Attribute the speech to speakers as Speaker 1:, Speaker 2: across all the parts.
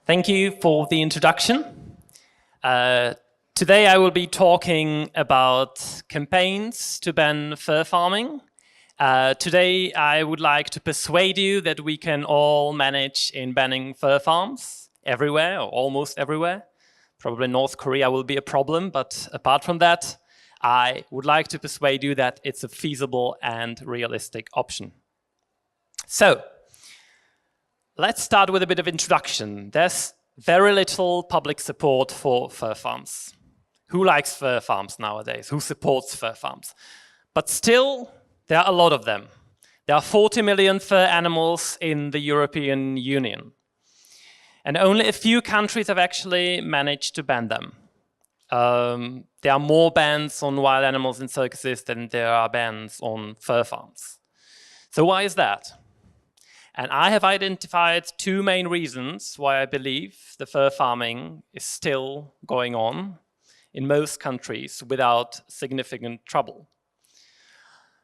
Speaker 1: Thank you for the introduction. Today I will be talking about campaigns to ban fur farming. Today I would like to persuade you that we can all manage in banning fur farms everywhere, or almost everywhere. Probably North Korea will be a problem, but apart from that, I would like to persuade you that it's a feasible and realistic option. So, let's start with a bit of introduction. There's very little public support for fur farms. Who likes fur farms nowadays? Who supports fur farms? But still, there are a lot of them. There are 40 million fur animals in the European Union. And only a few countries have actually managed to ban them. There are more bans on wild animals in circuses than there are bans on fur farms. So why is that? And I have identified two main reasons why I believe the fur farming is still going on in most countries without significant trouble.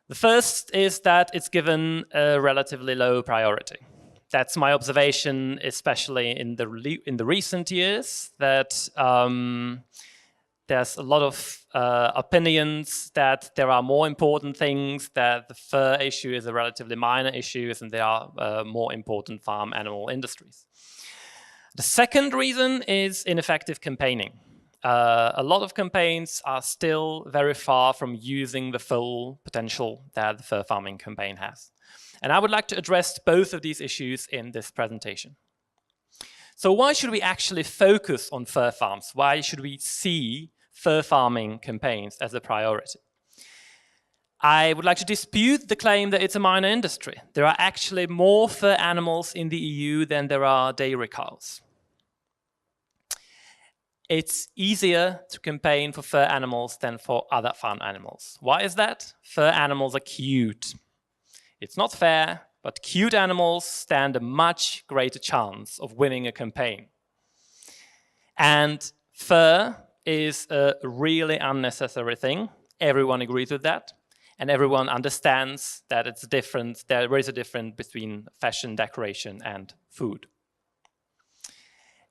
Speaker 1: The first is that it's given a relatively low priority. That's my observation, especially in the recent years, that there's a lot of opinions that there are more important things, that the fur issue is a relatively minor issue, and there are more important farm animal industries. The second reason is ineffective campaigning. A lot of campaigns are still very far from using the full potential that the fur farming campaign has. And I would like to address both of these issues in this presentation. So why should we actually focus on fur farms? Why should we see fur farming campaigns as a priority? I would like to dispute the claim that it's a minor industry. There are actually more fur animals in the EU than there are dairy cows. It's easier to campaign for fur animals than for other farm animals. Why is that? Fur animals are cute. It's not fair, but cute animals stand a much greater chance of winning a campaign. And fur is a really unnecessary thing. Everyone agrees with that. And everyone understands that it's different. There is a difference between fashion, decoration, and food.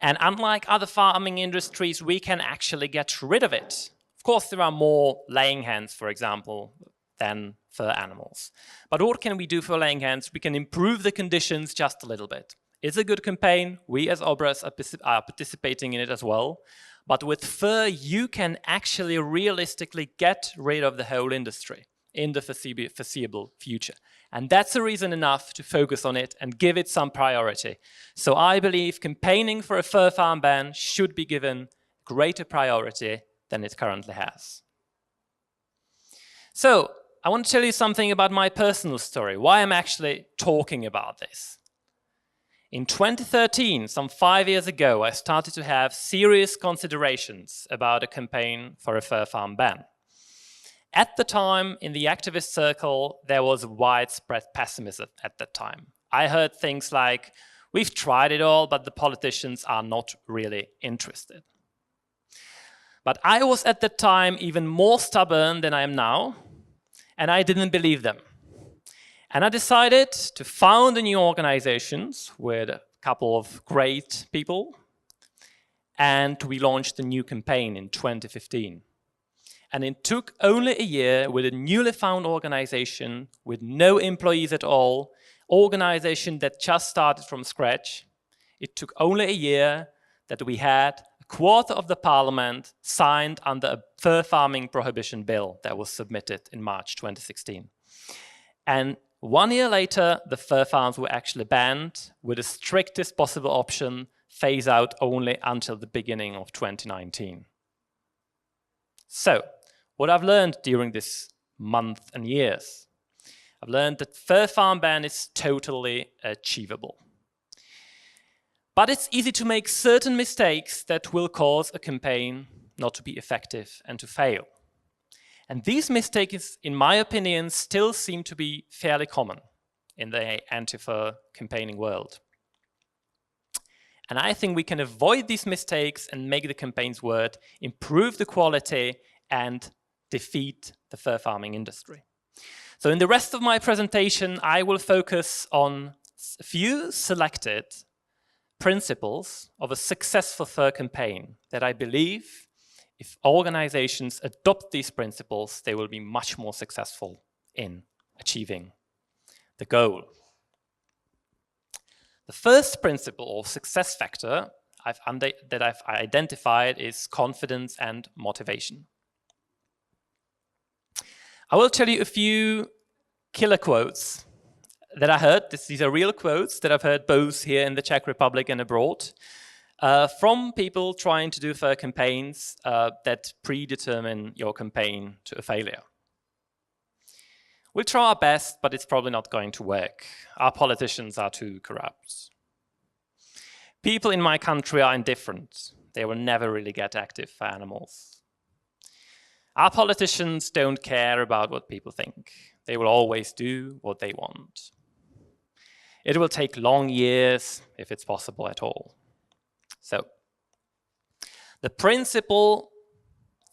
Speaker 1: And unlike other farming industries, we can actually get rid of it. Of course, there are more laying hens, for example, than fur animals. But what can we do for laying hens? We can improve the conditions just a little bit. It's a good campaign. We as OBRAZ are participating in it as well. But with fur, you can actually realistically get rid of the whole industry in the foreseeable future. And that's a reason enough to focus on it and give it some priority. So I believe campaigning for a fur farm ban should be given greater priority than it currently has. So I want to tell you something about my personal story, why I'm actually talking about this. In 2013, some 5 years ago, I started to have serious considerations about a campaign for a fur farm ban. At the time, in the activist circle, there was widespread pessimism at that time. I heard things like, we've tried it all, but the politicians are not really interested. But I was at that time even more stubborn than I am now, and I didn't believe them. And I decided to found a new organization with a couple of great people, and we launched a new campaign in 2015. And it took only a year with a newly found organization with no employees at all, organization that just started from scratch. It took only a year that we had a quarter of the parliament signed under a fur farming prohibition bill that was submitted in March 2016. And 1 year later, the fur farms were actually banned with the strictest possible option, phase out only until the beginning of 2019. So, what I've learned during this month and years, I've learned that fur farm ban is totally achievable. But it's easy to make certain mistakes that will cause a campaign not to be effective and to fail. And these mistakes, in my opinion, still seem to be fairly common in the anti-fur campaigning world. And I think we can avoid these mistakes and make the campaigns work, improve the quality, and defeat the fur farming industry. So in the rest of my presentation, I will focus on a few selected principles of a successful fur campaign that I believe if organizations adopt these principles, they will be much more successful in achieving the goal. The first principle or success factor that I've identified is confidence and motivation. I will tell you a few killer quotes that I heard. These are real quotes that I've heard both here in the Czech Republic and abroad from people trying to do fur campaigns that predetermine your campaign to a failure. We'll try our best, but it's probably not going to work. Our politicians are too corrupt. People in my country are indifferent. They will never really get active for animals. Our politicians don't care about what people think. They will always do what they want. It will take long years, if it's possible at all. So, the principal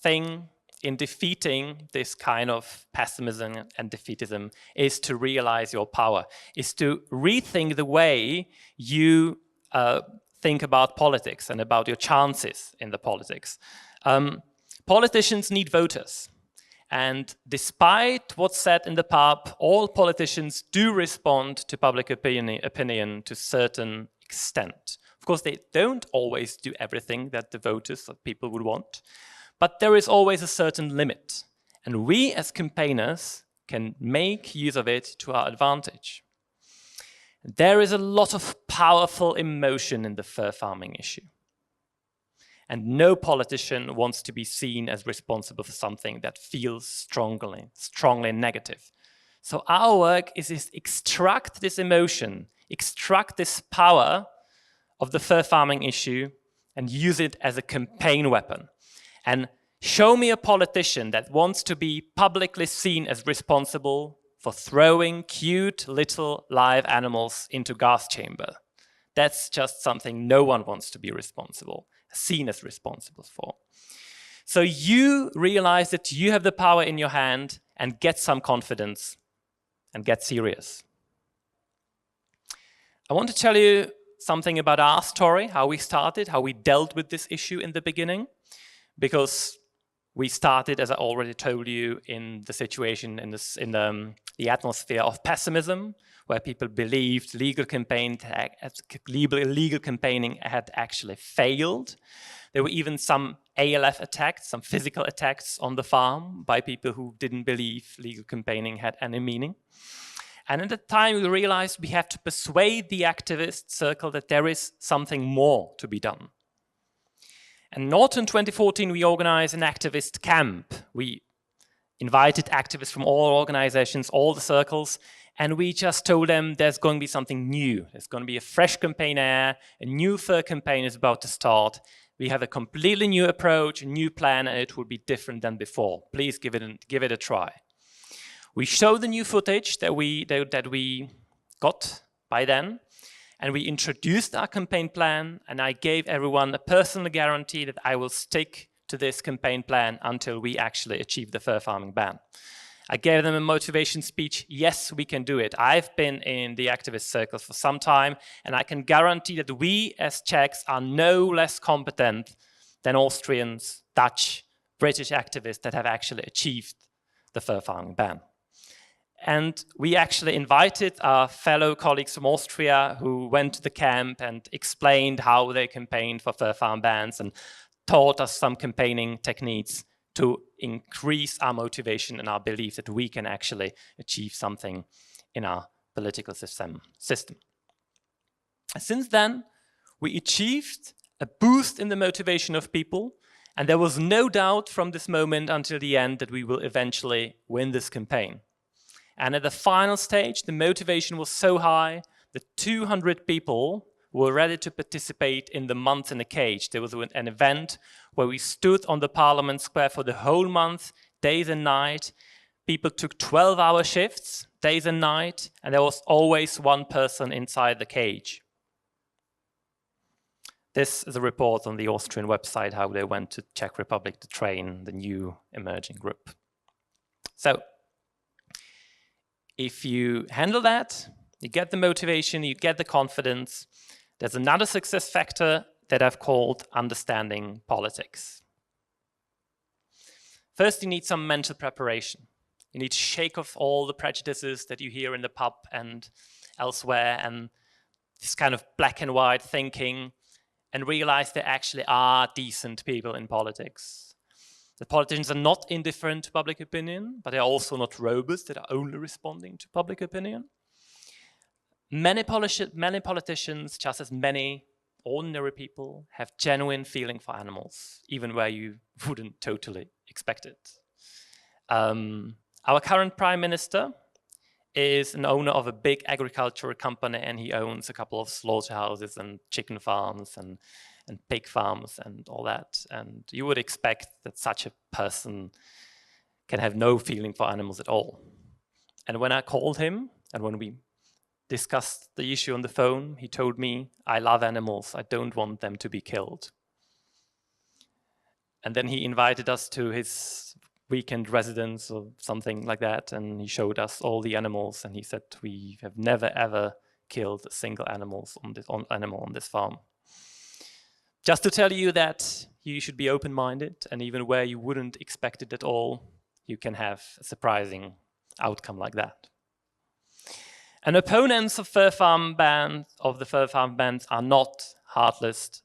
Speaker 1: thing in defeating this kind of pessimism and defeatism is to realize your power, is to rethink the way you think about politics and about your chances in the politics. Politicians need voters. And despite what's said in the pub, all politicians do respond to public opinion to a certain extent. Of course, they don't always do everything that the voters or people would want, but there is always a certain limit. And we as campaigners can make use of it to our advantage. There is a lot of powerful emotion in the fur farming issue. And no politician wants to be seen as responsible for something that feels strongly negative. So our work is to extract this emotion, extract this power of the fur farming issue and use it as a campaign weapon. And show me a politician that wants to be publicly seen as responsible for throwing cute little live animals into gas chamber. That's just something no one wants to be seen as responsible for. So you realize that you have the power in your hand and get some confidence and get serious. I want to tell you something about our story, how we started, how we dealt with this issue in the beginning, because we started, as I already told you, in the situation, in the atmosphere of pessimism, where people believed legal campaigning had actually failed. There were even some ALF attacks, some physical attacks on the farm by people who didn't believe legal campaigning had any meaning. And at the time we realized we have to persuade the activist circle that there is something more to be done. And in autumn 2014 we organized an activist camp. We invited activists from all organizations, all the circles, and we just told them there's going to be something new. There's going to be a fresh campaign air, a new fur campaign is about to start. We have a completely new approach, a new plan, and it will be different than before. Please give it a try. We showed the new footage that we got by then, and we introduced our campaign plan, and I gave everyone a personal guarantee that I will stick to this campaign plan until we actually achieve the fur farming ban. I gave them a motivation speech. Yes, we can do it. I've been in the activist circles for some time, and I can guarantee that we as Czechs are no less competent than Austrians, Dutch, British activists that have actually achieved the fur farming ban. And we actually invited our fellow colleagues from Austria who went to the camp and explained how they campaigned for fur farm bans and taught us some campaigning techniques to increase our motivation and our belief that we can actually achieve something in our political system. Since then, we achieved a boost in the motivation of people, and there was no doubt from this moment until the end that we will eventually win this campaign. And at the final stage, the motivation was so high that 200 people were ready to participate in the month in a cage. There was an event where we stood on the Parliament Square for the whole month, days and night. People took 12-hour shifts, days and night, and there was always one person inside the cage. This is a report on the Austrian website, how they went to Czech Republic to train the new emerging group. So, if you handle that, you get the motivation, you get the confidence, There's another success factor that I've called understanding politics. First, you need some mental preparation. You need to shake off all the prejudices that you hear in the pub and elsewhere, and this kind of black and white thinking, and realize there actually are decent people in politics. The politicians are not indifferent to public opinion, but they're also not robots that are only responding to public opinion. Many politicians, just as many ordinary people, have genuine feeling for animals, even where you wouldn't totally expect it. Our current Prime Minister is an owner of a big agricultural company, and he owns a couple of slaughterhouses and chicken farms and pig farms and all that. And you would expect that such a person can have no feeling for animals at all. And when I called him, and when we discussed the issue on the phone, he told me, I love animals, I don't want them to be killed. And then he invited us to his weekend residence or something like that, and he showed us all the animals, and he said, we have never ever killed a single animal on this farm. Just to tell you that you should be open-minded, and even where you wouldn't expect it at all, you can have a surprising outcome like that. And opponents of the fur farm bans are not heartless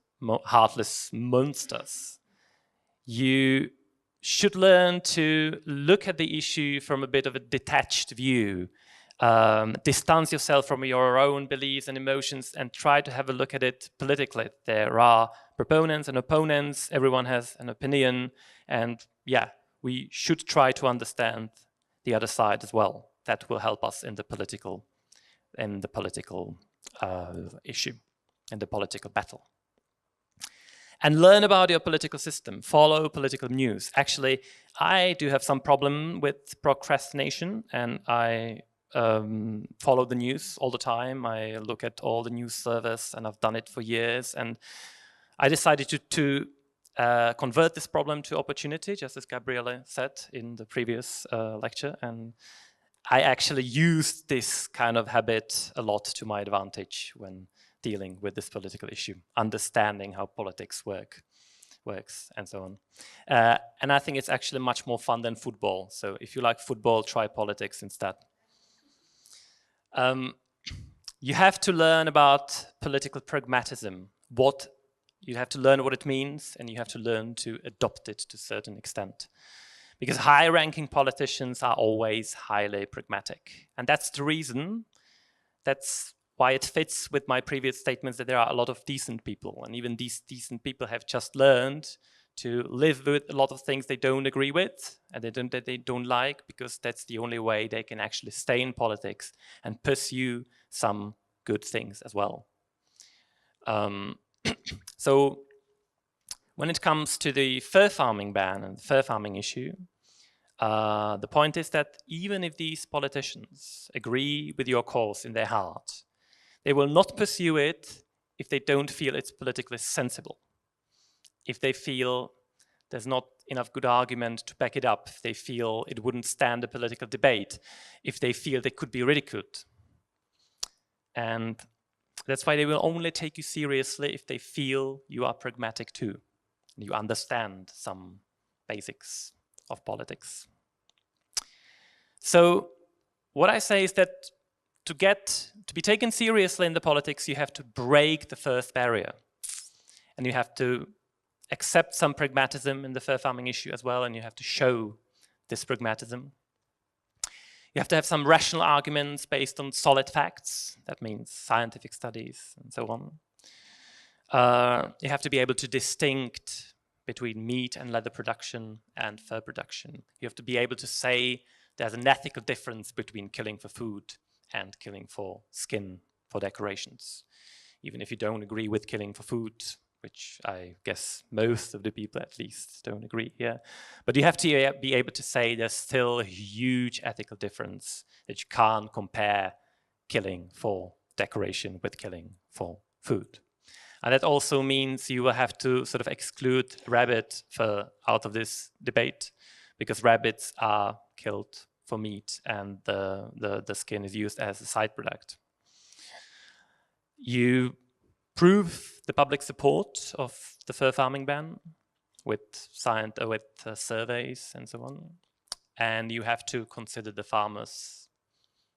Speaker 1: monsters. You should learn to look at the issue from a bit of a detached view, distance yourself from your own beliefs and emotions, and try to have a look at it politically. There are proponents and opponents, everyone has an opinion, and yeah, we should try to understand the other side as well. That will help us in the political issue, in the political battle. And learn about your political system, follow political news. Actually, I do have some problem with procrastination, and I follow the news all the time. I look at all the news servers, and I've done it for years. And I decided to convert this problem to opportunity, just as Gabriele said in the previous lecture. And I actually used this kind of habit a lot to my advantage when dealing with this political issue, understanding how politics works and so on. And I think it's actually much more fun than football. So if you like football, try politics instead. You have to learn about political pragmatism. You have to learn what it means, and you have to learn to adopt it to a certain extent. Because high-ranking politicians are always highly pragmatic. And that's the reason, that's why it fits with my previous statements that there are a lot of decent people. And even these decent people have just learned to live with a lot of things they don't agree with and they don't like, because that's the only way they can actually stay in politics and pursue some good things as well. So when it comes to the fur farming ban and the fur farming issue, the point is that even if these politicians agree with your cause in their heart, they will not pursue it if they don't feel it's politically sensible. If they feel there's not enough good argument to back it up, if they feel it wouldn't stand a political debate, if they feel they could be ridiculed. And that's why they will only take you seriously if they feel you are pragmatic too. You understand some basics of politics. So what I say is that to be taken seriously in the politics, you have to break the first barrier. And you have to accept some pragmatism in the fur farming issue as well, and you have to show this pragmatism. You have to have some rational arguments based on solid facts. That means scientific studies and so on. You have to be able to distinct between meat and leather production and fur production. You have to be able to say there's an ethical difference between killing for food and killing for skin, for decorations. Even if you don't agree with killing for food, which I guess most of the people at least don't agree here. But you have to be able to say there's still a huge ethical difference, that you can't compare killing for decoration with killing for food. And that also means you will have to sort of exclude rabbit out of this debate, because rabbits are killed for meat and the skin is used as a side product. You prove the public support of the fur farming ban with surveys and so on. And you have to consider the farmers,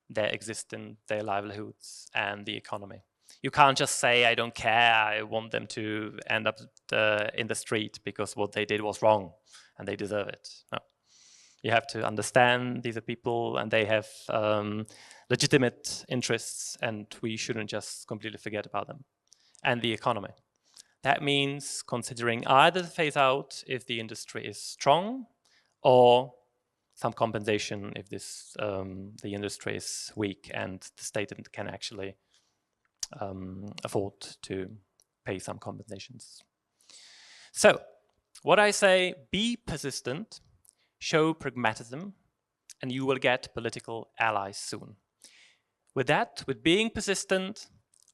Speaker 1: their existence, their livelihoods, and the economy. You can't just say, I don't care, I want them to end up in the street because what they did was wrong and they deserve it. No. You have to understand these are people and they have legitimate interests, and we shouldn't just completely forget about them. And the economy. That means considering either the phase out if the industry is strong, or some compensation if this the industry is weak and the state can actually afford to pay some compensations. So, what I say, be persistent, show pragmatism, and you will get political allies soon. With that, with being persistent,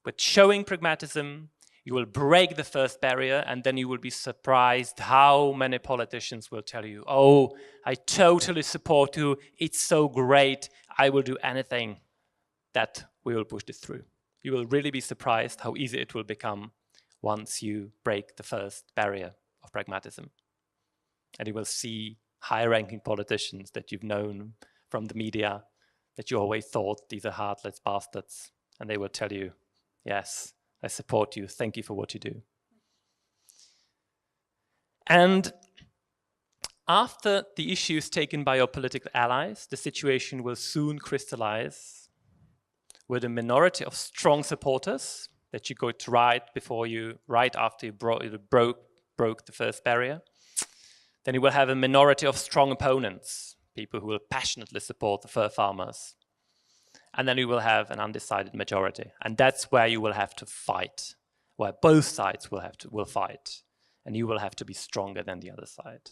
Speaker 1: with showing pragmatism, you will break the first barrier, and then you will be surprised how many politicians will tell you, oh, I totally support you, it's so great, I will do anything that we will push this through. You will really be surprised how easy it will become once you break the first barrier of pragmatism. And you will see high-ranking politicians that you've known from the media, that you always thought these are heartless bastards, and they will tell you, yes, I support you, thank you for what you do. And after the issues taken by your political allies, the situation will soon crystallize with a minority of strong supporters that you got right after you broke the first barrier. Then you will have a minority of strong opponents, people who will passionately support the fur farmers. And then you will have an undecided majority. And that's where you will have to fight, where both sides will fight. And you will have to be stronger than the other side.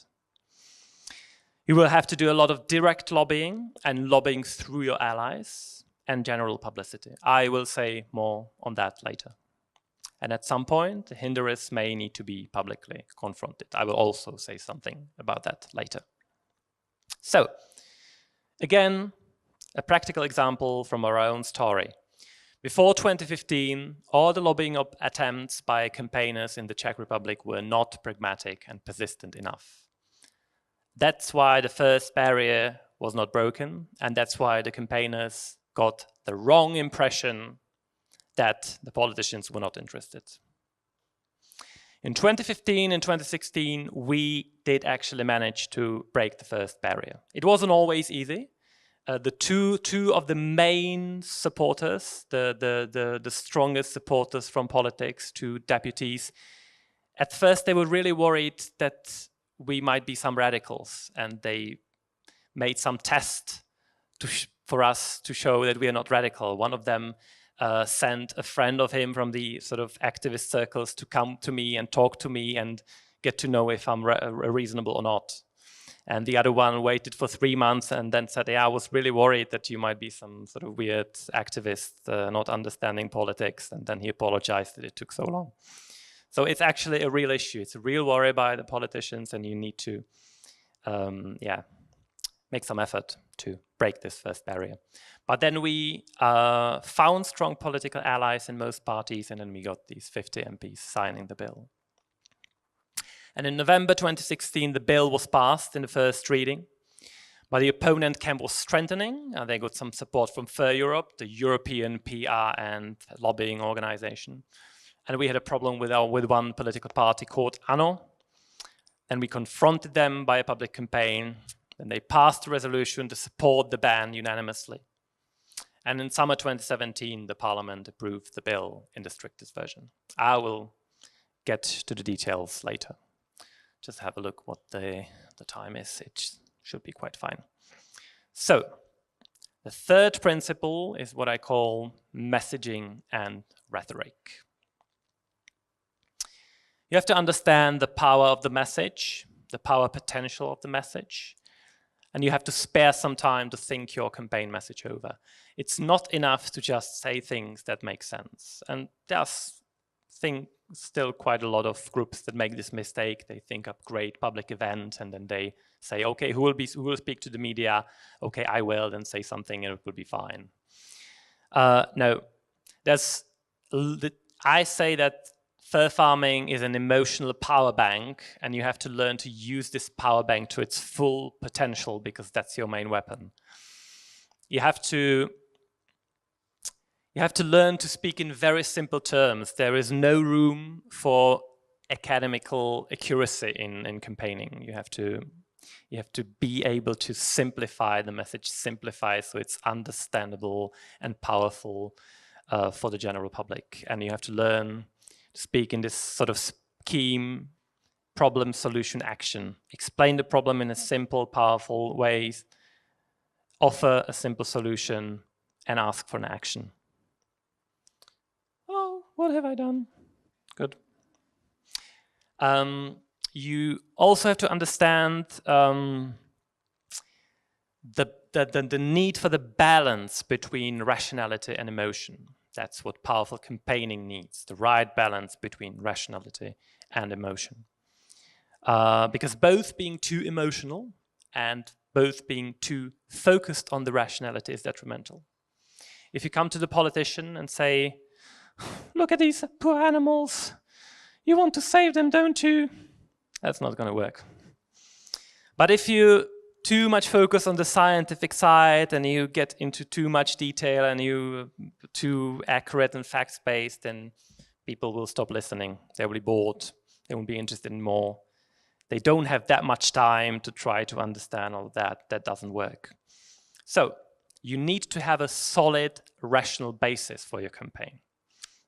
Speaker 1: You will have to do a lot of direct lobbying and lobbying through your allies and general publicity. I will say more on that later. And at some point, the hindrance may need to be publicly confronted. I will also say something about that later. So, again, a practical example from our own story. Before 2015, all the lobbying attempts by campaigners in the Czech Republic were not pragmatic and persistent enough. That's why the first barrier was not broken, and that's why the campaigners got the wrong impression that the politicians were not interested. In 2015 and 2016, we did actually manage to break the first barrier. It wasn't always easy. The two of the main supporters, the strongest supporters from politics to deputies, at first they were really worried that we might be some radicals, and they made some tests for us to show that we are not radical. One of them sent a friend of him from the sort of activist circles to come to me and talk to me and get to know if I'm reasonable or not. And the other one waited for 3 months and then said, yeah, I was really worried that you might be some sort of weird activist not understanding politics. And then he apologized that it took so long. So it's actually a real issue. It's a real worry by the politicians, and you need to make some effort to break this first barrier. But then we found strong political allies in most parties, and then we got these 50 MPs signing the bill. And in November 2016, the bill was passed in the first reading. But the opponent camp was strengthening. They got some support from Fur Europe, the European PR and lobbying organization. And we had a problem with one political party called ANO. And we confronted them by a public campaign. And they passed a resolution to support the ban unanimously. And in summer 2017, the parliament approved the bill in the strictest version. I will get to the details later. Just have a look what the time is. It should be quite fine. So, the third principle is what I call messaging and rhetoric. You have to understand the power of the message, the power potential of the message, and you have to spare some time to think your campaign message over. It's not enough to just say things that make sense. And there's still quite a lot of groups that make this mistake. They think up great public event and then they say, okay, who will speak to the media? Okay, I will, then say something and it will be fine. No, I say that fur farming is an emotional power bank, and you have to learn to use this power bank to its full potential, because that's your main weapon. You have to learn to speak in very simple terms. There is no room for academical accuracy in campaigning. You have to be able to simplify the message, simplify so it's understandable and powerful for the general public. And you have to learn to speak in this sort of scheme, problem, solution, action. Explain the problem in a simple, powerful way, offer a simple solution, and ask for an action. Oh, what have I done? Good. You also have to understand the need for the balance between rationality and emotion. That's what powerful campaigning needs, the right balance between rationality and emotion. Because both being too emotional and both being too focused on the rationality is detrimental. If you come to the politician and say, look at these poor animals, you want to save them, don't you? That's not going to work. But if you too much focus on the scientific side and you get into too much detail and you too accurate and facts-based, then people will stop listening. They will be bored. They won't be interested in more. They don't have that much time to try to understand all of that. That doesn't work. So you need to have a solid, rational basis for your campaign.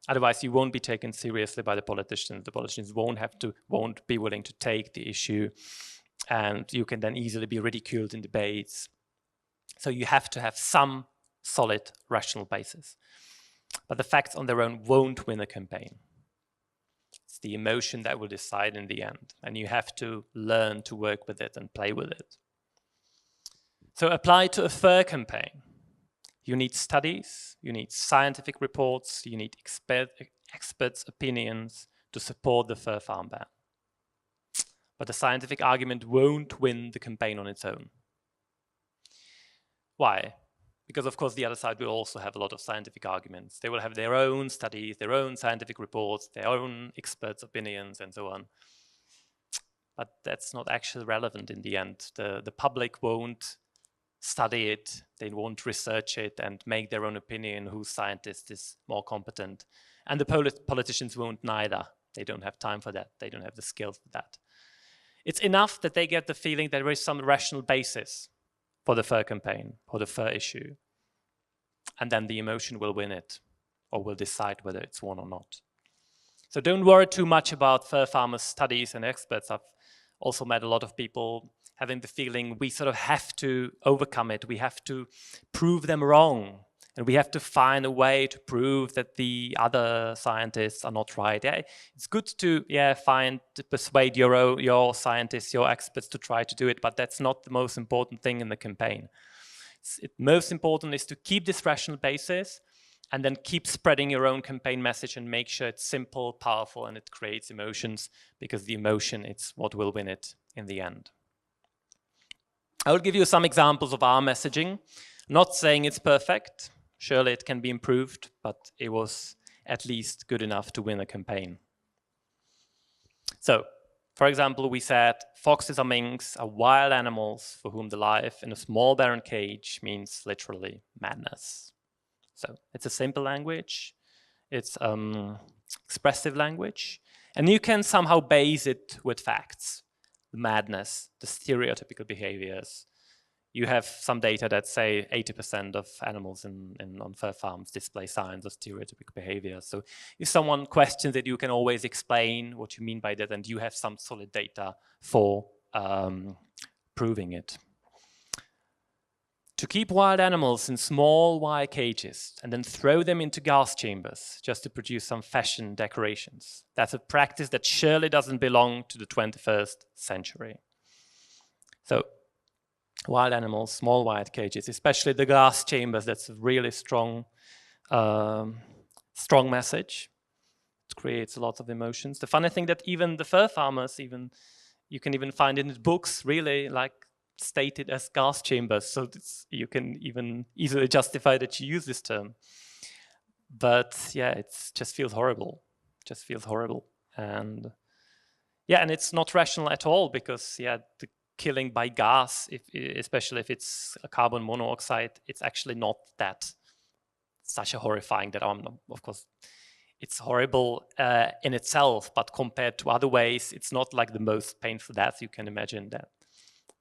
Speaker 1: Otherwise, you won't be taken seriously by the politicians. The politicians won't be willing to take the issue, and you can then easily be ridiculed in debates. So you have to have some solid, rational basis. But the facts on their own won't win a campaign. It's the emotion that will decide in the end, and you have to learn to work with it and play with it. So apply to a fur campaign. You need studies, you need scientific reports, you need experts' opinions to support the fur farm ban. But the scientific argument won't win the campaign on its own. Why? Because of course the other side will also have a lot of scientific arguments. They will have their own studies, their own scientific reports, their own experts' opinions and so on. But that's not actually relevant in the end. The public won't study it, they won't research it and make their own opinion whose scientist is more competent. And the politicians won't neither. They don't have time for that. They don't have the skills for that. It's enough that they get the feeling that there is some rational basis for the fur campaign, for the fur issue. And then the emotion will win it, or will decide whether it's won or not. So don't worry too much about fur farmers' studies and experts. I've also met a lot of people having the feeling we sort of have to overcome it. We have to prove them wrong. And we have to find a way to prove that the other scientists are not right. Yeah, it's good to persuade your scientists, your experts to try to do it, but that's not the most important thing in the campaign. Most important is to keep this rational basis and then keep spreading your own campaign message and make sure it's simple, powerful, and it creates emotions, because the emotion is what will win it in the end. I will give you some examples of our messaging. I'm not saying it's perfect. Surely it can be improved, but it was at least good enough to win a campaign. So, for example, we said foxes or minks are wild animals for whom the life in a small barren cage means literally madness. So it's a simple language, it's expressive language, and you can somehow base it with facts. The madness, the stereotypical behaviors. You have some data that say 80% of animals on fur farms display signs of stereotypical behavior. So if someone questions it, you can always explain what you mean by that, and you have some solid data for proving it. To keep wild animals in small wire cages and then throw them into gas chambers just to produce some fashion decorations. That's a practice that surely doesn't belong to the 21st century. So, wild animals, small wire cages, especially the gas chambers, that's a really strong message. It creates a lot of emotions. The funny thing that even the fur farmers, you can even find in the books really like stated as gas chambers, so you can even easily justify that you use this term. But yeah, it just feels horrible. Just feels horrible. And yeah, and it's not rational at all because yeah, the killing by gas, especially if it's a carbon monoxide, it's actually not that such a horrifying that of course it's horrible in itself, but compared to other ways, it's not like the most painful death you can imagine that.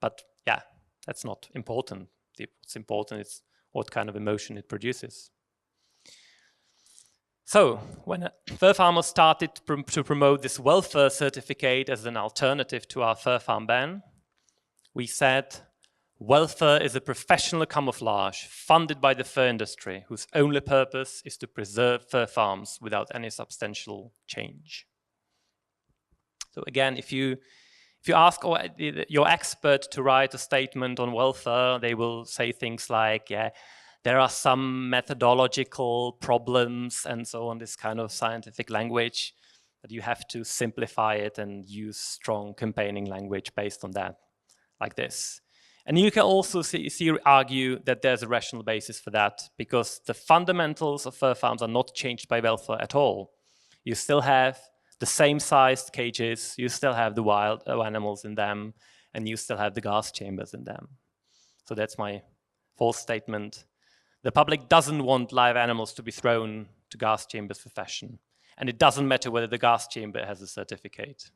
Speaker 1: But yeah, that's not important. What's important is what kind of emotion it produces. So when fur farmers started to promote this welfare certificate as an alternative to our fur farm ban, we said, welfare is a professional camouflage funded by the fur industry, whose only purpose is to preserve fur farms without any substantial change. So again, if you ask your expert to write a statement on welfare, they will say things like, yeah, there are some methodological problems and so on, this kind of scientific language, but you have to simplify it and use strong campaigning language based on that, like this. And you can also argue that there's a rational basis for that because the fundamentals of fur farms are not changed by welfare at all. You still have the same sized cages, you still have the wild animals in them, and you still have the gas chambers in them. So that's my false statement. The public doesn't want live animals to be thrown to gas chambers for fashion. And it doesn't matter whether the gas chamber has a certificate.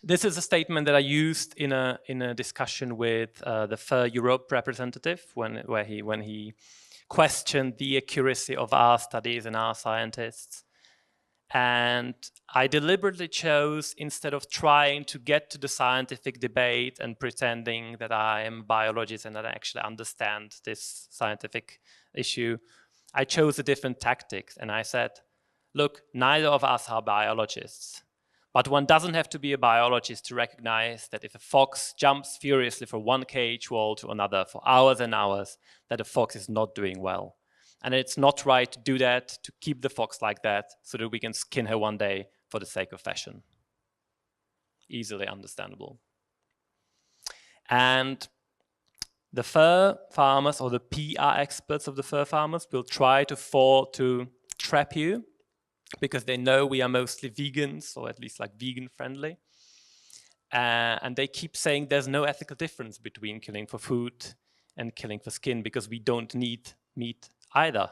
Speaker 1: This is a statement that I used in a discussion with the Fur Europe representative when he questioned the accuracy of our studies and our scientists. And I deliberately chose, instead of trying to get to the scientific debate and pretending that I am a biologist and that I actually understand this scientific issue, I chose a different tactic. And I said, look, neither of us are biologists. But one doesn't have to be a biologist to recognize that if a fox jumps furiously from one cage wall to another for hours and hours, that a fox is not doing well. And it's not right to do that, to keep the fox like that, so that we can skin her one day for the sake of fashion. Easily understandable. And the fur farmers, or the PR experts of the fur farmers, will try to trap you, because they know we are mostly vegans, or at least like vegan friendly. And they keep saying there's no ethical difference between killing for food and killing for skin, because we don't need meat either.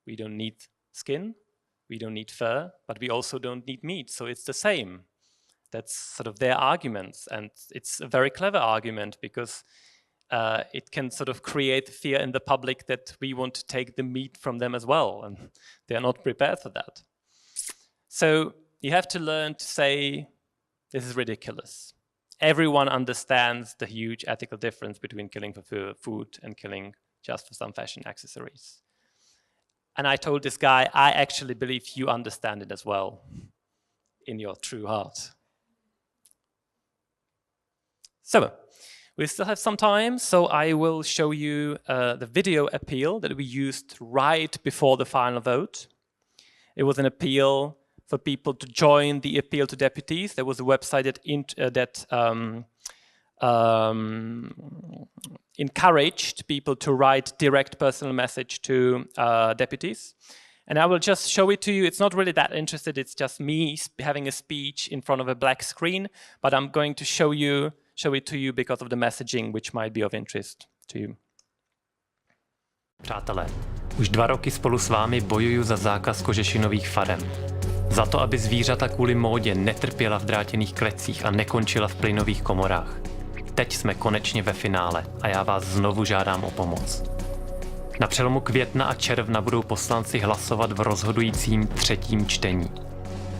Speaker 1: We don't need skin, we don't need fur, but we also don't need meat, so it's the same. That's sort of their arguments, and it's a very clever argument because it can sort of create fear in the public that we want to take the meat from them as well, and they're not prepared for that. So you have to learn to say, this is ridiculous. Everyone understands the huge ethical difference between killing for food and killing just for some fashion accessories. And I told this guy, I actually believe you understand it as well, in your true heart. So, we still have some time, so I will show you the video appeal that we used right before the final vote. It was an appeal for people to join the appeal to deputies. There was a website that encouraged people to write direct personal message to deputies. And I will just show it to you. It's not really that interesting. It's just me having a speech in front of a black screen, but I'm going to show it to you because of the messaging, which might be of interest to you.
Speaker 2: Přátelé, už 2 roky spolu s vámi bojuju za zákaz kožešinových farem. Za to, aby zvířata kvůli módě netrpěla v drátěných klecích a nekončila v plynových komorách. Teď jsme konečně ve finále a já vás znovu žádám o pomoc. Na přelomu května a června budou poslanci hlasovat v rozhodujícím 3. čtení.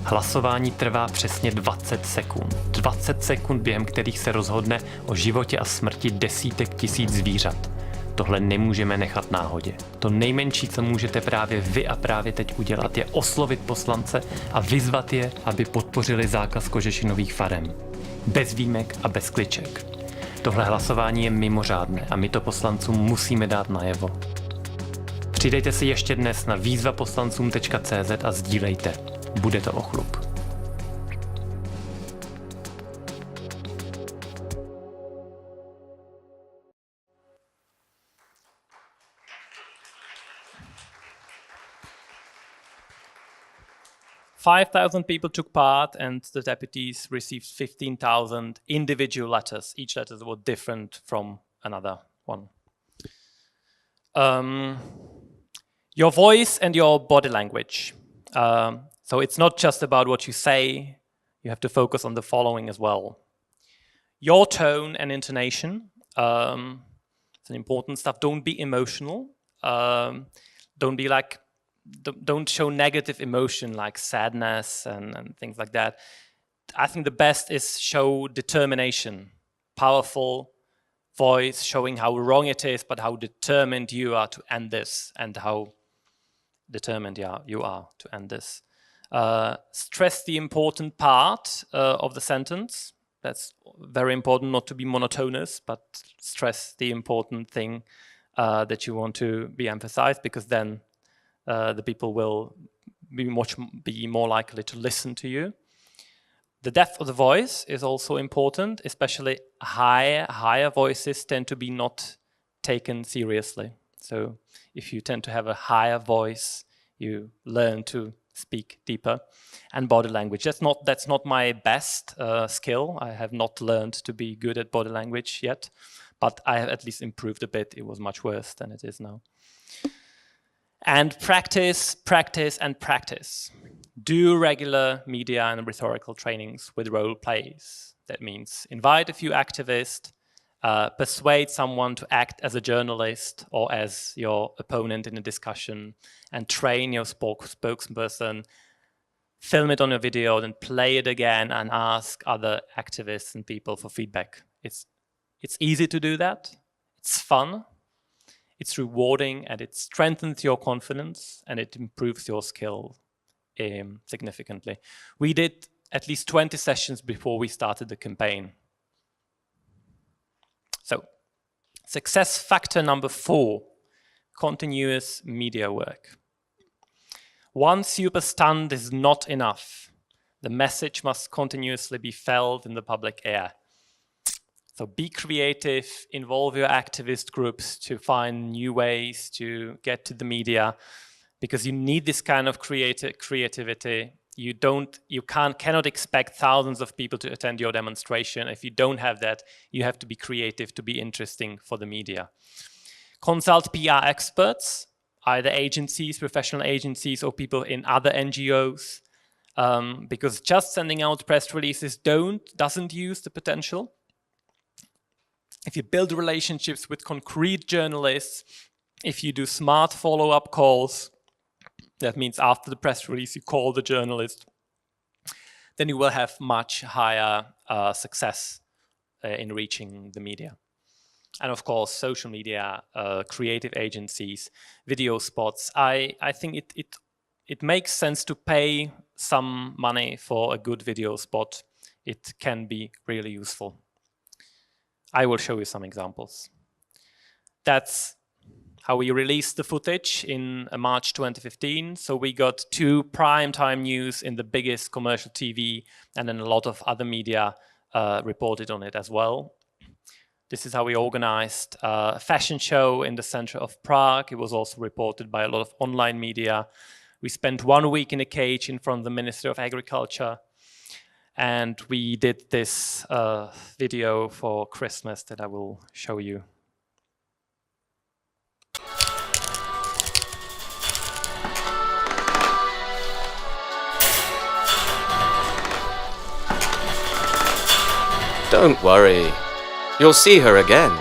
Speaker 2: Hlasování trvá přesně 20 sekund. 20 sekund, během kterých se rozhodne o životě a smrti desítek tisíc zvířat. Tohle nemůžeme nechat náhodě. To nejmenší, co můžete právě vy a právě teď udělat, je oslovit poslance a vyzvat je, aby podpořili zákaz kožešinových farem. Bez výjimek a bez kliček. Tohle hlasování je mimořádné a my to poslancům musíme dát najevo. Přidejte si ještě dnes na výzvaposlancům.cz a sdílejte. Bude to o chlup.
Speaker 1: 5,000 people took part, and the deputies received 15,000 individual letters. Each letter was different from another one. Your voice and your body language. So it's not just about what you say, you have to focus on the following as well. Your tone and intonation, it's an important stuff. Don't be emotional. Don't show negative emotion like sadness and things like that. I think the best is show determination, powerful voice, showing how wrong it is, but how determined you are to end this, and how determined you are to end this. Stress the important part of the sentence. That's very important, not to be monotonous, but stress the important thing that you want to be emphasized, because then the people will be more likely to listen to you. The depth of the voice is also important, especially higher voices tend to be not taken seriously. So if you tend to have a higher voice, you learn to speak deeper. And body language, that's not my best skill. I have not learned to be good at body language yet, but I have at least improved a bit. It was much worse than it is now. And practice, practice, and practice. Do regular media and rhetorical trainings with role plays. That means invite a few activists, persuade someone to act as a journalist or as your opponent in a discussion, and train your spokesperson, film it on your video, then play it again and ask other activists and people for feedback. It's easy to do that. It's fun. It's rewarding, and it strengthens your confidence, and it improves your skill significantly. We did at least 20 sessions before we started the campaign. So, success factor number 4, continuous media work. One super stunt is not enough. The message must continuously be felt in the public air. So be creative, involve your activist groups to find new ways to get to the media, because you need this kind of creativity. You cannot expect thousands of people to attend your demonstration. If you don't have that, you have to be creative to be interesting for the media. Consult PR experts, either agencies, professional agencies, or people in other NGOs, because just sending out press releases doesn't use the potential. If you build relationships with concrete journalists, if you do smart follow-up calls, that means after the press release you call the journalist, then you will have much higher success in reaching the media. And of course, social media, creative agencies, video spots. I think it makes sense to pay some money for a good video spot. It can be really useful. I will show you some examples. That's how we released the footage in March 2015. So we got 2 primetime news in the biggest commercial TV, and then a lot of other media reported on it as well. This is how we organized a fashion show in the center of Prague. It was also reported by a lot of online media. We spent 1 week in a cage in front of the Ministry of Agriculture. And we did this video for Christmas that I will show you.
Speaker 3: Don't worry. You'll see her again.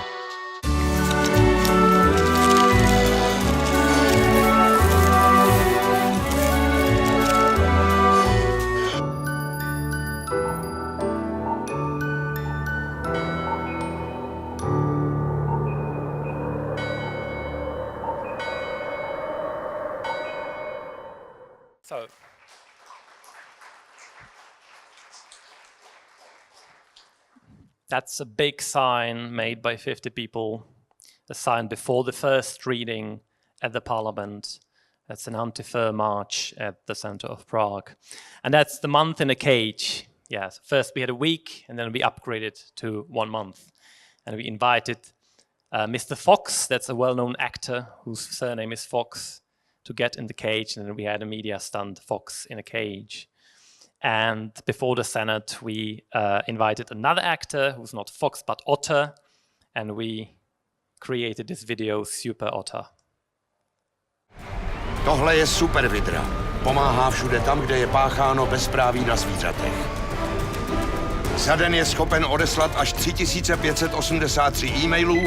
Speaker 1: So, that's a big sign made by 50 people, a sign before the first reading at the parliament. That's an anti-fur march at the center of Prague. And that's the month in a cage. Yeah, so first we had a week, and then we upgraded to 1 month. And we invited Mr. Fox, that's a well-known actor whose surname is Fox, to get in the cage, and then we had a media stunt, Fox in a cage. And before the Senate, we invited another actor who's not Fox but Otter, and we created this video, Super Otter.
Speaker 4: Tohle je super vidra. Pomáhá všude tam, kde je pácháno bezpráví na zvířatech. Za den je schopen odeslat až 3583 e-mailů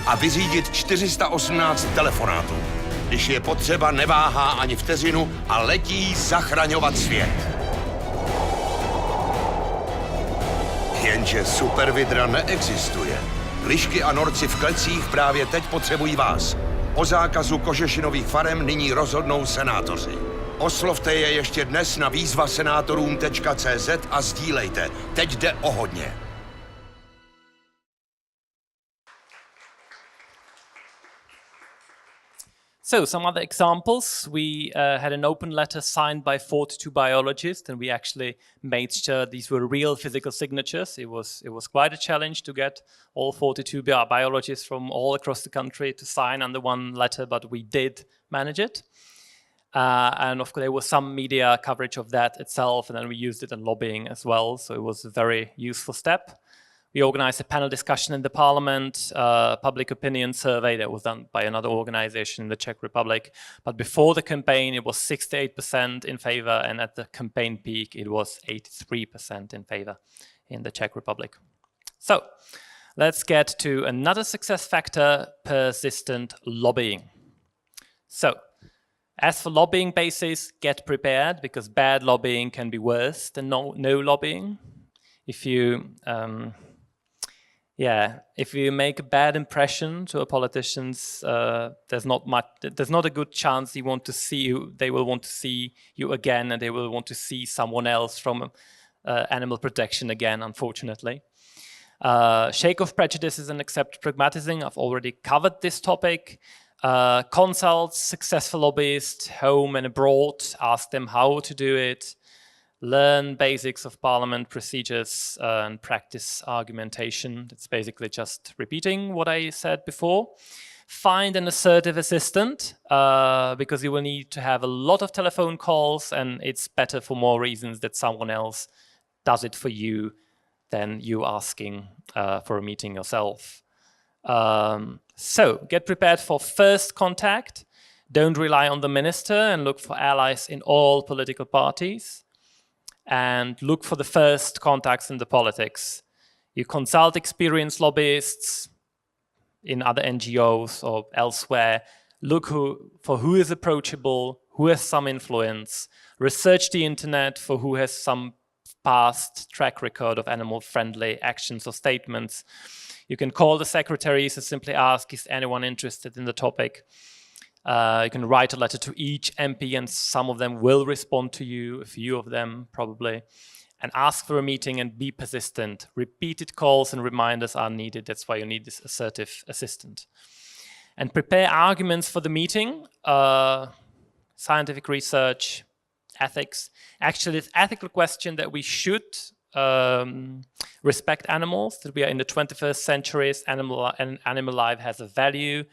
Speaker 4: a vyřídit 418 telefonátů. Když je potřeba, neváhá ani vteřinu a letí zachraňovat svět. Jenže supervidra neexistuje. Lišky a norci v klecích právě teď potřebují vás. O zákazu kožešinových farem nyní rozhodnou senátoři. Oslovte je ještě dnes na výzvasenátorům.cz a sdílejte. Teď jde o hodně.
Speaker 1: So some other examples, we had an open letter signed by 42 biologists, and we actually made sure these were real physical signatures. It was quite a challenge to get all 42 biologists from all across the country to sign under one letter, but we did manage it. And of course there was some media coverage of that itself, and then we used it in lobbying as well, so it was a very useful step. We organized a panel discussion in the parliament, public opinion survey that was done by another organization in the Czech Republic. But before the campaign, it was 68% in favor, and at the campaign peak, it was 83% in favor in the Czech Republic. So let's get to another success factor, persistent lobbying. So as for lobbying basis, get prepared, because bad lobbying can be worse than no lobbying. If you make a bad impression to a politicians, there's not a good chance they will want to see you again, and they will want to see someone else from animal protection again, unfortunately. Shake off prejudices and accept pragmatism. I've already covered this topic. Consult successful lobbyists home and abroad, ask them how to do it. Learn basics of parliament procedures and practice argumentation. It's basically just repeating what I said before. Find an assertive assistant, because you will need to have a lot of telephone calls, and it's better for more reasons that someone else does it for you than you asking for a meeting yourself. So get prepared for first contact. Don't rely on the minister, and look for allies in all political parties. And look for the first contacts in the politics. You consult experienced lobbyists in other NGOs or elsewhere. Look for who is approachable, who has some influence. Research the internet for who has some past track record of animal-friendly actions or statements. You can call the secretaries and simply ask, is anyone interested in the topic? You can write a letter to each MP, and some of them will respond to you, a few of them probably, and ask for a meeting and be persistent. Repeated calls and reminders are needed. That's why you need this assertive assistant. And prepare arguments for the meeting, scientific research, ethics. Actually, this ethical question that we should respect animals, that we are in the 21st century, animal life has a value.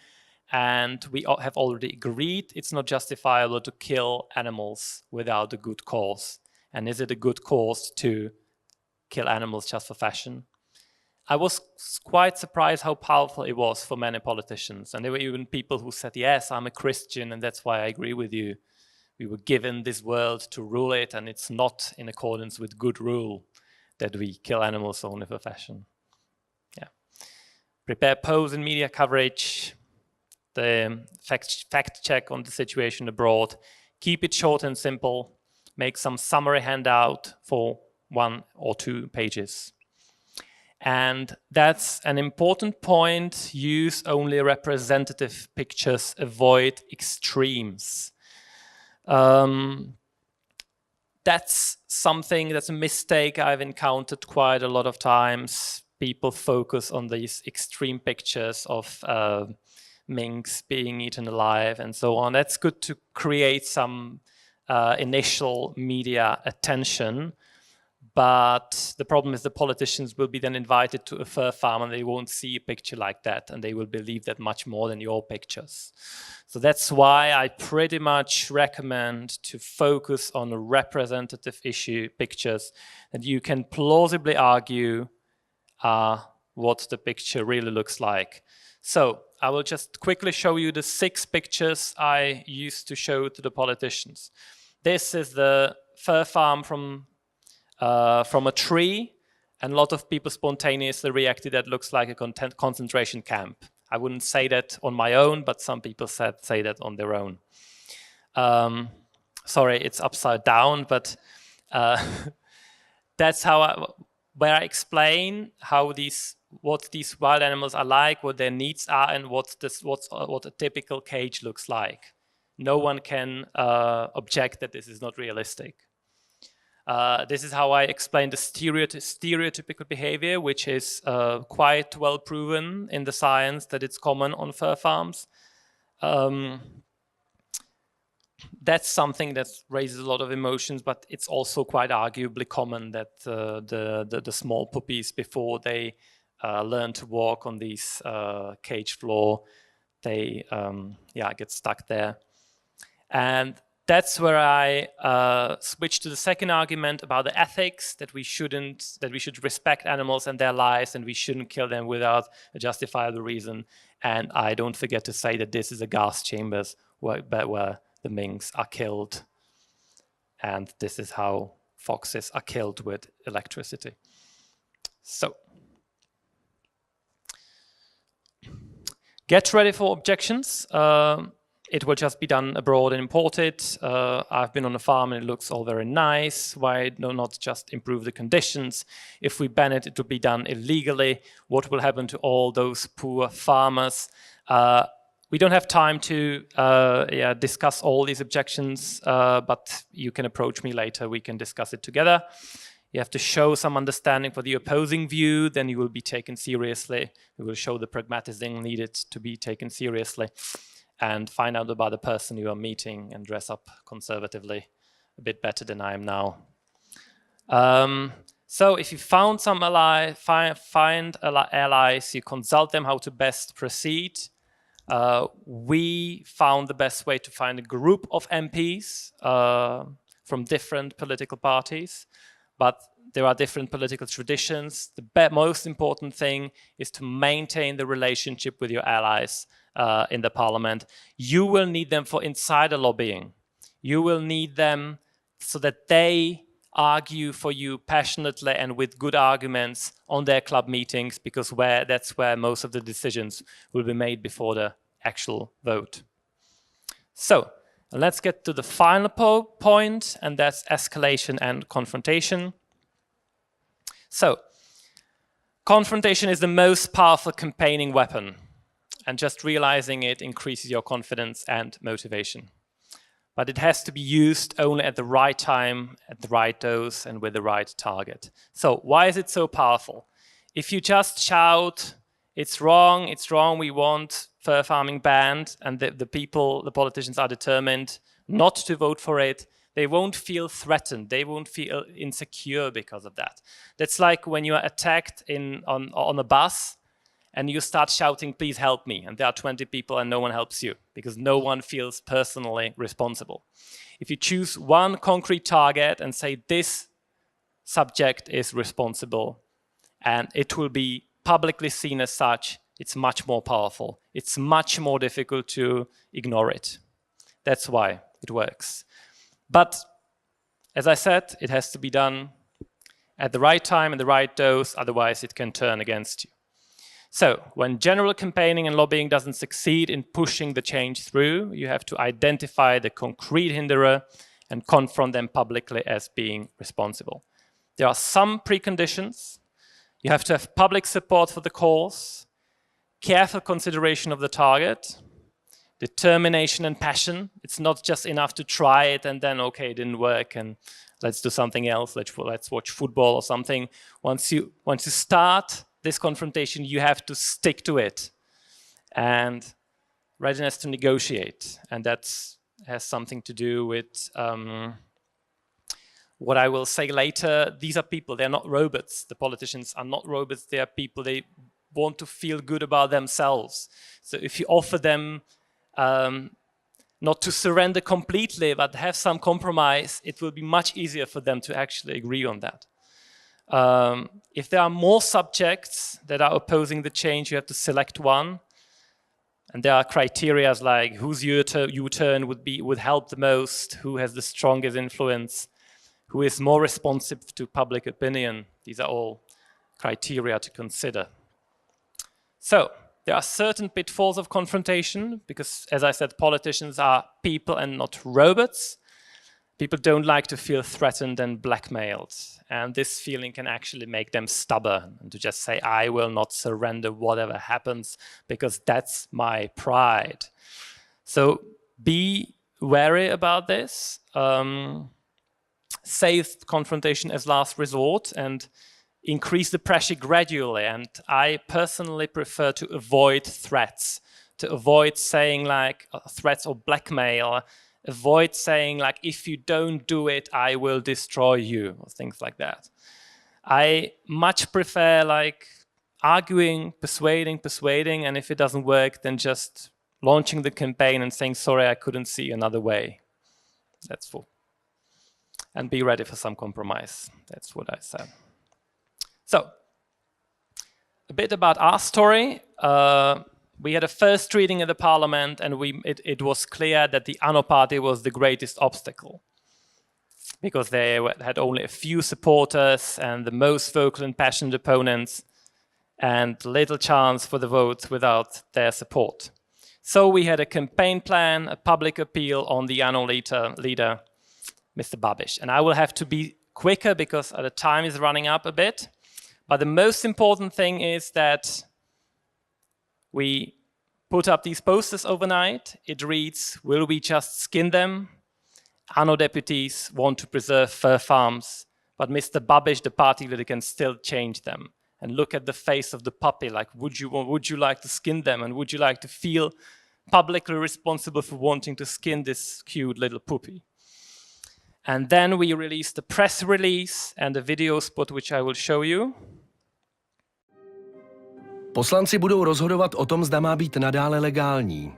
Speaker 1: And we have already agreed it's not justifiable to kill animals without a good cause. And is it a good cause to kill animals just for fashion? I was quite surprised how powerful it was for many politicians. And there were even people who said, yes, I'm a Christian, and that's why I agree with you. We were given this world to rule it, and it's not in accordance with good rule that we kill animals only for fashion. Yeah. Prepare polls and media coverage. The fact check on the situation abroad. Keep it short and simple. Make some summary handout for 1 or 2 pages. And that's an important point. Use only representative pictures. Avoid extremes. That's a mistake I've encountered quite a lot of times. People focus on these extreme pictures of minks being eaten alive and so on. That's good to create some initial media attention, But the problem is the politicians will be then invited to a fur farm and they won't see a picture like that, and they will believe that much more than your pictures. So that's why I pretty much recommend to focus on representative issue pictures that you can plausibly argue what the picture really looks like. So I will just quickly show you the 6 pictures I used to show to the politicians. This is the fur farm from a tree, and a lot of people spontaneously reacted that looks like a concentration camp. I wouldn't say that on my own, but some people say that on their own. Sorry, it's upside down, but that's how where I explain what these wild animals are like, what their needs are, and what a typical cage looks like. No one can object that this is not realistic. This is how I explain the stereotypical behavior, which is quite well proven in the science that it's common on fur farms. That's something that raises a lot of emotions, but it's also quite arguably common that the small puppies, before they learn to walk on these cage floor, they get stuck there. And that's where I switch to the second argument about the ethics, that we should respect animals and their lives, and we shouldn't kill them without a justifiable reason. And I don't forget to say that this is a gas chambers where the minks are killed, and this is how foxes are killed with electricity. So, get ready for objections. It will just be done abroad and imported. I've been on a farm and it looks all very nice. Why not just improve the conditions? If we ban it, it will be done illegally. What will happen to all those poor farmers? We don't have time to discuss all these objections, but you can approach me later. We can discuss it together. You have to show some understanding for the opposing view, then you will be taken seriously. We will show the pragmatism needed to be taken seriously, and find out about the person you are meeting and dress up conservatively a bit better than I am now. So if you found some find allies, you consult them how to best proceed. We found the best way to find a group of MPs from different political parties, but there are different political traditions. The most important thing is to maintain the relationship with your allies in the parliament. You will need them for insider lobbying. You will need them so that they argue for you passionately and with good arguments on their club meetings, because that's where most of the decisions will be made before the actual vote. So let's get to the final point, and that's escalation and confrontation. So confrontation is the most powerful campaigning weapon, and just realizing it increases your confidence and motivation. But it has to be used only at the right time, at the right dose, and with the right target. So why is it so powerful? If you just shout, it's wrong, we want fur farming banned, and the politicians are determined not to vote for it, they won't feel threatened, they won't feel insecure because of that. That's like when you are attacked on a bus, and you start shouting, please help me, and there are 20 people and no one helps you, because no one feels personally responsible. If you choose one concrete target and say this subject is responsible, and it will be publicly seen as such, it's much more powerful. It's much more difficult to ignore it. That's why it works. But, as I said, it has to be done at the right time and the right dose, otherwise it can turn against you. So, when general campaigning and lobbying doesn't succeed in pushing the change through, you have to identify the concrete hinderer and confront them publicly as being responsible. There are some preconditions. You have to have public support for the cause, careful consideration of the target, determination and passion. It's not just enough to try it and then, okay, it didn't work and let's do something else, let's watch football or something. Once you start this confrontation, you have to stick to it, and readiness to negotiate, and that has something to do with what I will say later, these are people, they're not robots. The politicians are not robots, they are people, they want to feel good about themselves. So if you offer them not to surrender completely, but have some compromise, it will be much easier for them to actually agree on that. If there are more subjects that are opposing the change, you have to select one. And there are criteria like whose U-turn would help the most, who has the strongest influence, who is more responsive to public opinion. These are all criteria to consider. So there are certain pitfalls of confrontation because, as I said, politicians are people and not robots. People don't like to feel threatened and blackmailed. And this feeling can actually make them stubborn and to just say, I will not surrender whatever happens because that's my pride. So be wary about this. Save confrontation as last resort and increase the pressure gradually. And I personally prefer to avoid threats, to avoid saying like threats or blackmail. Avoid saying like, if you don't do it, I will destroy you, or things like that. I much prefer like arguing, persuading, and if it doesn't work, then just launching the campaign and saying, sorry, I couldn't see another way. That's full. And be ready for some compromise. That's what I said. So, a bit about our story. We had a first reading in the parliament and it was clear that the ANO party was the greatest obstacle because they had only a few supporters and the most vocal and passionate opponents and little chance for the vote without their support. So we had a campaign plan, a public appeal on the ANO leader, Mr. Babiš. And I will have to be quicker because the time is running up a bit. But the most important thing is that we put up these posters overnight. It reads, will we just skin them? ANO deputies want to preserve fur farms, but Mr. Babiš, the party leader, can still change them. And look at the face of the puppy, like, would you like to skin them? And would you like to feel publicly responsible for wanting to skin this cute little puppy? And then we released a press release and a video spot, which I will show you.
Speaker 5: Poslanci budou rozhodovat o tom, zda má být nadále legální.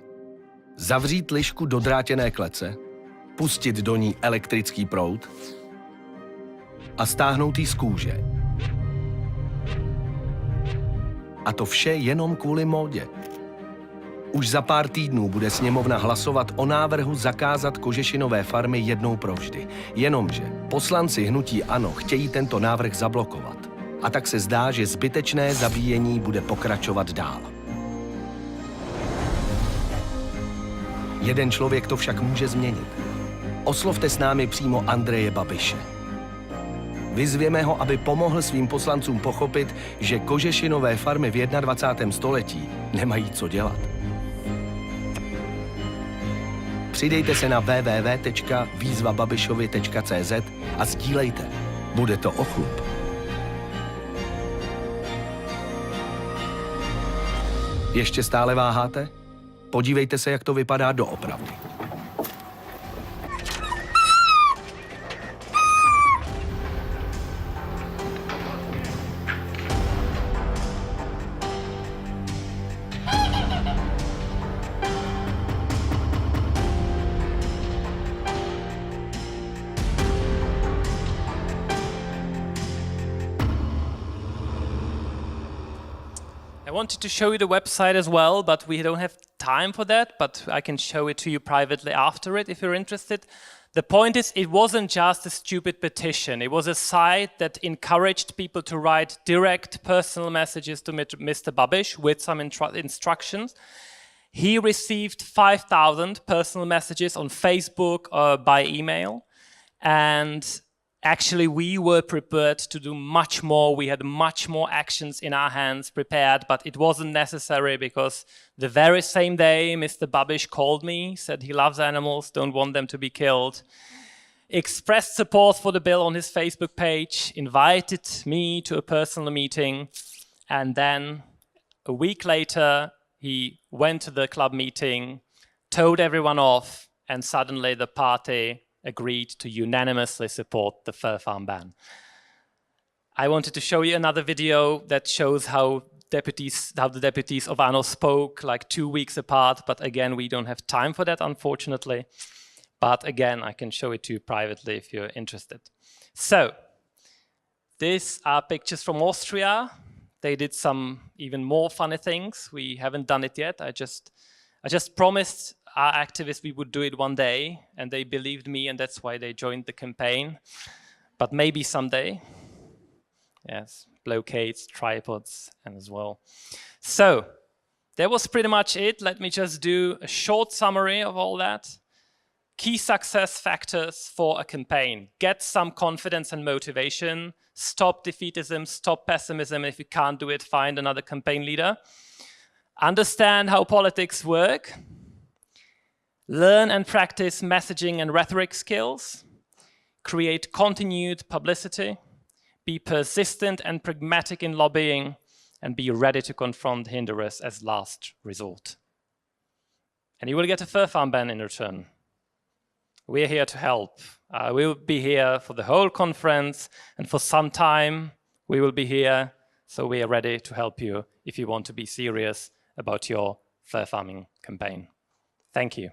Speaker 5: Zavřít lišku do drátěné klece, pustit do ní elektrický proud a stáhnout ji z kůže. A to vše jenom kvůli módě. Už za pár týdnů bude sněmovna hlasovat o návrhu zakázat kožešinové farmy jednou provždy. Jenomže poslanci hnutí ANO chtějí tento návrh zablokovat. A tak se zdá, že zbytečné zabíjení bude pokračovat dál. Jeden člověk to však může změnit. Oslovte s námi přímo Andreje Babiše. Vyzvěme ho, aby pomohl svým poslancům pochopit, že kožešinové farmy v 21. století nemají co dělat. Přidejte se na www.výzvababišovi.cz a sdílejte. Bude to o chlup. Ještě stále váháte? Podívejte se, jak to vypadá doopravdy.
Speaker 1: I wanted to show you the website as well, but we don't have time for that, but I can show it to you privately after it if you're interested. The point is, it wasn't just a stupid petition. It was a site that encouraged people to write direct personal messages to Mr. Babiš with some instructions. He received 5,000 personal messages on Facebook or by email, and actually, we were prepared to do much more. We had much more actions in our hands prepared, but it wasn't necessary because the very same day, Mr. Babiš called me, said he loves animals, don't want them to be killed, expressed support for the bill on his Facebook page, invited me to a personal meeting, and then a week later, he went to the club meeting, told everyone off, and suddenly the party agreed to unanimously support the fur farm ban. I wanted to show you another video that shows how the deputies of ANO spoke like 2 weeks apart, but again, we don't have time for that, unfortunately. But again, I can show it to you privately if you're interested. So, these are pictures from Austria. They did some even more funny things. We haven't done it yet. I just promised our activists we would do it one day, and they believed me, and that's why they joined the campaign. But maybe someday. Yes, blockades, tripods, and as well. So, that was pretty much it. Let me just do a short summary of all that. Key success factors for a campaign. Get some confidence and motivation. Stop defeatism, stop pessimism. If you can't do it, find another campaign leader. Understand how politics work. Learn and practice messaging and rhetoric skills. Create continued publicity. Be persistent and pragmatic in lobbying. And be ready to confront hinderers as last resort. And you will get a fur farm ban in return. We're here to help. We will be here for the whole conference, and for some time we will be here, so we are ready to help you if you want to be serious about your fur farming campaign. Thank you.